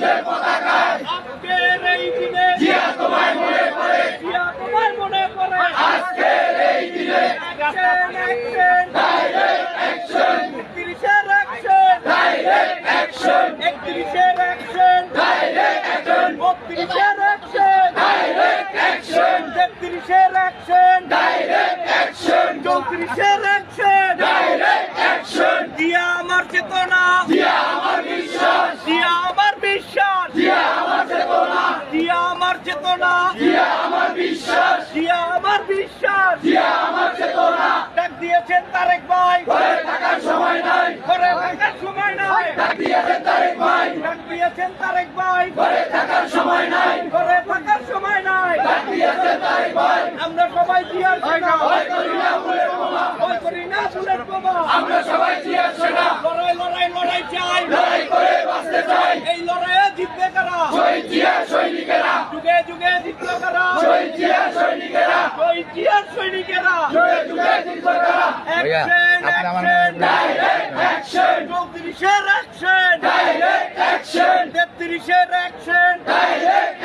মুক্তিযুদ্ধের পতাকায় আজকের এই দিনে জিয়া তোমায় মনে পড়ে জিয়া তোমায় মনে করে আজকের এই দিনে অ্যাকশন ডাইরেক্ট অ্যাকশন 31-এর অ্যাকশন ডাইরেক্ট অ্যাকশন 31-এর অ্যাকশন ডাইরেক্ট অ্যাকশন 32-এর অ্যাকশন ডাইরেক্ট অ্যাকশন 33-এর অ্যাকশন ডাইরেক্ট অ্যাকশন 34-এর অ্যাকশন ডাইরেক্ট অ্যাকশন জিয়া আমার চেতনা জিয়া আমার বিশ্বাস জিয়া আমার বিশ্বাস জিয়া আমার চেতনা জিয়া আমার চেতনা জিয়া আমার বিশ্বাস জিয়া আমার বিশ্বাস জিয়া আমার চেতনা ডাক দিয়েছেন তারেক ভাই ঘরে থাকার সময় নাই ঘরে থাকার সময় নাই ডাক দিয়েছেন তারেক ভাই ডাক দিয়েছেন তারেক ভাই ঘরে থাকার সময় নাই ঘরে থাকার সময় নাই ডাক দিয়েছেন তারেক ভাই আমরা সবাই জিয়ার সেনা ভয় করি না ভুলের বোমা ভয় করি না ফুলের বোমা আমরা সবাই জিয়ার সেনা লড়াই লড়াই লড়াই চাই লড়াই করে বাঁচতে চাই এই লড়াইয়ে জিতবে কারা শহীদ জিয়ার সৈনিকেরা যুগে যুগে জিতবে কারা শহীদ জিয়ার সৈনিকেরা শহীদ জিয়ার সৈনিকেরা যুগে যুগে জিতবে তারা অ্যাকশন অ্যাকশন ডাইরেক্ট অ্যাকশন 34-এর অ্যাকশন ডাইরেক্ট অ্যাকশন 33-এর অ্যাকশন ডাইরেক্ট